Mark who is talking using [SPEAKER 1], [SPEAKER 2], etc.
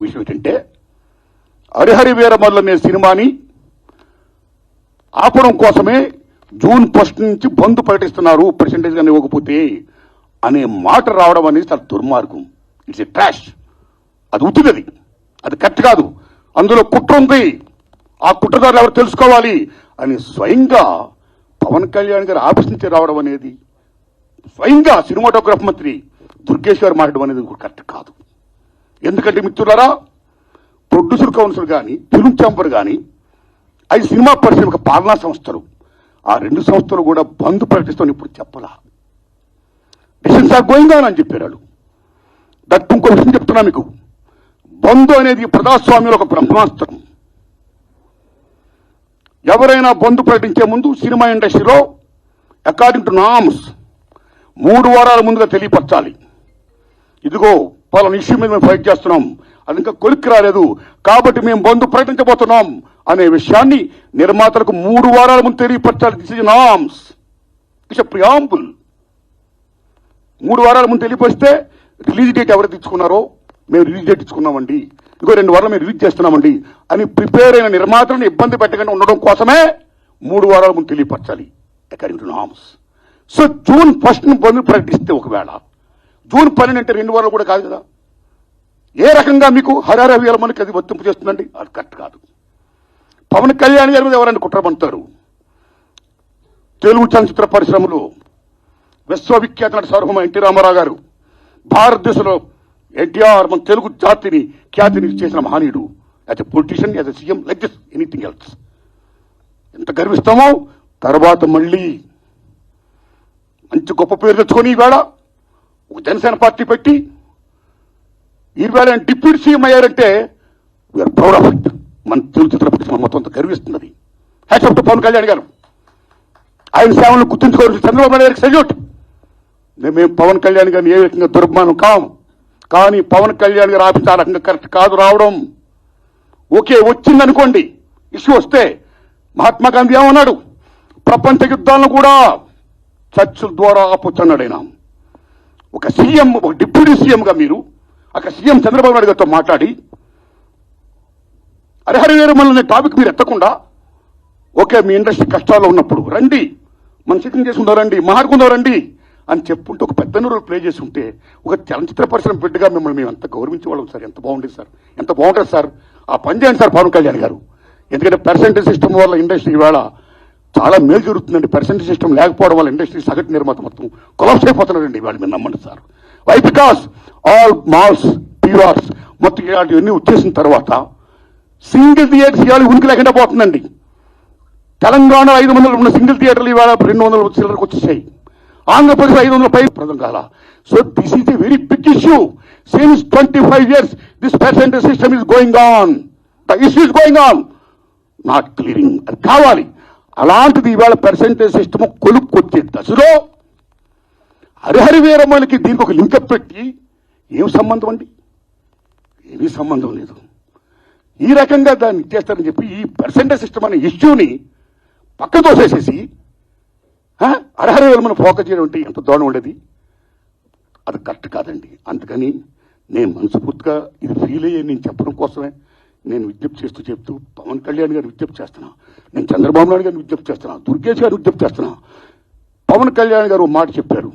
[SPEAKER 1] విషయం ఏంటంటే హరిహరి వీరమల్లు అనే సినిమాని ఆపడం కోసమే జూన్ 1 నుంచి బంద్ ప్రకటిస్తున్నారు పర్సెంటేజ్ గా ఇవ్వకపోతే అనే మాట రావడం అనేది చాలా దుర్మార్గం. It's a trash. అది ఉత్తిది, అది కరెక్ట్ కాదు. అందులో కుట్ర ఉంది. ఆ కుట్రదారులు ఎవరు తెలుసుకోవాలి అని స్వయంగా పవన్ కళ్యాణ్ గారు ఆఫీస్ నుంచి రావడం అనేది, స్వయంగా సినిమాటోగ్రఫీ మంత్రి దుర్గేష్ గారు మాట్లాడడం అనేది కరెక్ట్ కాదు. ఎందుకంటే మిత్రులారా, ప్రొడ్యూసర్ కౌన్సిల్ కానీ, ఫిల్మ్ ఛాంబర్ కానీ, అది సినిమా పరిశ్రమ పాలనా సంస్థలు, ఆ 2 సంస్థలు కూడా బంద్ ప్రకటిస్తామని ఇప్పుడు చెప్పలా. డిసిషన్స్ ఆర్ గోయింగ్ ఆన్ అని చెప్పారు వాళ్ళు. దట్ ఇంకో విషయం చెప్తున్నా మీకు, బంద్ అనేది ప్రజాస్వామ్యంలో ఒక బ్రహ్మాస్త్రం. ఎవరైనా బంద్ ప్రకటించే ముందు సినిమా ఇండస్ట్రీలో అకార్డింగ్ టు నామ్స్ 3 వారాల ముందుగా తెలియపరచాలి. ఇదిగో పలానా ఇష్యూ మీద మేము ఫైట్ చేస్తున్నాం, అది ఇంకా కొలిక్కి రాలేదు కాబట్టి మేము బంద్ ప్రకటించబోతున్నాం అనే విషయాన్ని నిర్మాతలకు 3 వారాల ముందు తెలియపరచాలి. This is norms, it's a preamble. 3 వారాల ముందు తెలియపరిస్తే రిలీజ్ డేట్ ఎవరు తెచ్చుకున్నారో, మేము రిలీజ్ డేట్ ఇచ్చుకున్నామండి, ఇంకో 2 వారాలు మేము రిలీజ్ చేస్తున్నామండి అని ప్రిపేర్ అయిన నిర్మాతలను ఇబ్బంది పెట్టకుండా ఉండడం కోసమే 3 వారాల ముందు తెలియపరచాలి according to norms. So June 1 bandh ప్రకటిస్తే, ఒకవేళ జూన్ 12 అంటే 2 వారాలు కూడా కాదు కదా, ఏ రకంగా మీకు హరిహర వీరమల్లుకి అది వర్తింపు చేస్తుందండి? అది కరెక్ట్ కాదు. పవన్ కళ్యాణ్ గారి మీద ఎవరైనా కుట్రపడతారు. తెలుగు చలనచిత్ర పరిశ్రమలో విశ్వవిఖ్యాత నట సార్వభౌమ ఎన్టీ రామారావు గారు, భారతదేశంలో ఎన్టీఆర్ మన తెలుగు జాతిని ఖ్యాతిని చేసిన మహనీయుడు. As a politician, as a CM, like this anything else. ఎంత గర్విస్తామో. తర్వాత మళ్ళీ మంచి గొప్ప పేరు తెచ్చుకొని ఈవేళ ఒక జనసేన పార్టీ పెట్టి ఈవేళ డిప్యూటీ సీఎం అయ్యారంటే వీఆర్ ప్రౌడ్ ఆఫ్ ఇట్. మన తెలుగు చిత్ర పరిశ్రమ మొత్తం అంతా గర్విస్తున్నది. Hats off to Pawan Kalyan garu. ఆయన సేవలను గుర్తుంచుకోవాల్సిన చంద్రబాబు నాయుడు గారికి సెల్యూట్. మేము పవన్ కళ్యాణ్ గారిని ఏ రకంగా దుర్మానం కాం, కానీ పవన్ కళ్యాణ్ గారు ఆఫీస్ ఆ రకంగా కరెక్ట్ కాదు రావడం. ఓకే, వచ్చిందనుకోండి, ఇష్యూ వస్తే మహాత్మా గాంధీ ఏమన్నాడు? ప్రపంచ యుద్ధాలను కూడా చర్చల ద్వారా ఆపొచ్చన్నాడు ఆయన. ఒక సీఎం, ఒక డిప్యూటీ సీఎంగా మీరు అక్కడ సీఎం చంద్రబాబు నాయుడు గారితో మాట్లాడి హరిహర వీరమల్లు అనే టాపిక్ మీరు ఎత్తకుండా, ఓకే మీ ఇండస్ట్రీ కష్టాల్లో ఉన్నప్పుడు రండి, మనం సిట్టింగ్ చేసుకుందాం రండి, మాట్లాడుకుందాం రండి అని చెప్పుంటే ఒక పెద్ద రోల్ ప్లే చేసి ఉంటే, ఒక చలనచిత్ర పరిశ్రమ బిడ్డగా మిమ్మల్ని మేము ఎంత గౌరవించేవాళ్ళం సార్. ఎంత బాగుండేది సార్, ఎంత బాగుంటుంది సార్. ఆ పని చేయండి సార్ పవన్ కళ్యాణ్ గారు. ఎందుకంటే పర్సెంటేజ్ సిస్టమ్ వల్ల ఇండస్ట్రీ ఇవాళ చాలా మేలు జరుగుతుందండి. పర్సెంటేజ్ సిస్టమ్ లేకపోవడం వల్ల ఇండస్ట్రీ సగటు నిర్మాత మొత్తం కొలాప్స్ అయిపోతున్నారండి ఇవాళ. మీరు నమ్మండి sir. Why? Because all malls, PRs మొత్తం ఇలాంటివన్నీ వచ్చేసిన తర్వాత సింగిల్ థియేటర్స్ ఇవాళ ఉనికి లేకుండా పోతుందండి. తెలంగాణ 500 ఉన్న సింగిల్ థియేటర్లు ఇవాళ 200 చిల్లరకు వచ్చేసాయి. ఆంధ్రప్రదేశ్ 500 పై ప్రజం కాల. So this is a very big issue. Since 25 years this percentage system is going on. The issue is going on, not clearing. అది కావాలి. అలాంటిది ఇవాళ పర్సెంటేజ్ సిస్టమ్ కొలుక్కొచ్చే దశలో హరిహర వీరమల్లుకి దీనికి ఒక లింకప్ పెట్టి ఏం సంబంధం అండి? ఏమీ సంబంధం లేదు. ఈ రకంగా దాన్ని ఇచ్చేస్తారని చెప్పి ఈ పర్సెంటేజ్ సిస్టమ్ అనే ఇష్యూని పక్కన తోసేసేసి హరిహర వీరమల్లు ఫోకస్ చేయడం అంటే ఎంత దూరం ఉండేది. అది కరెక్ట్ కాదండి. అందుకని నేను మనస్ఫూర్తిగా ఇది ఫీల్ అయ్యే నేను చెప్పడం కోసమే నేను విజ్ఞప్తి చెప్తూ పవన్ కళ్యాణ్ గారిని విజ్ఞప్తి చేస్తున్నా, నేను చంద్రబాబు నాయుడు గారిని విజ్ఞప్తి చేస్తున్నా, దుర్గేష్ గారిని విజ్ఞప్తి చేస్తున్నా. పవన్ కళ్యాణ్ గారు మాట చెప్పారు,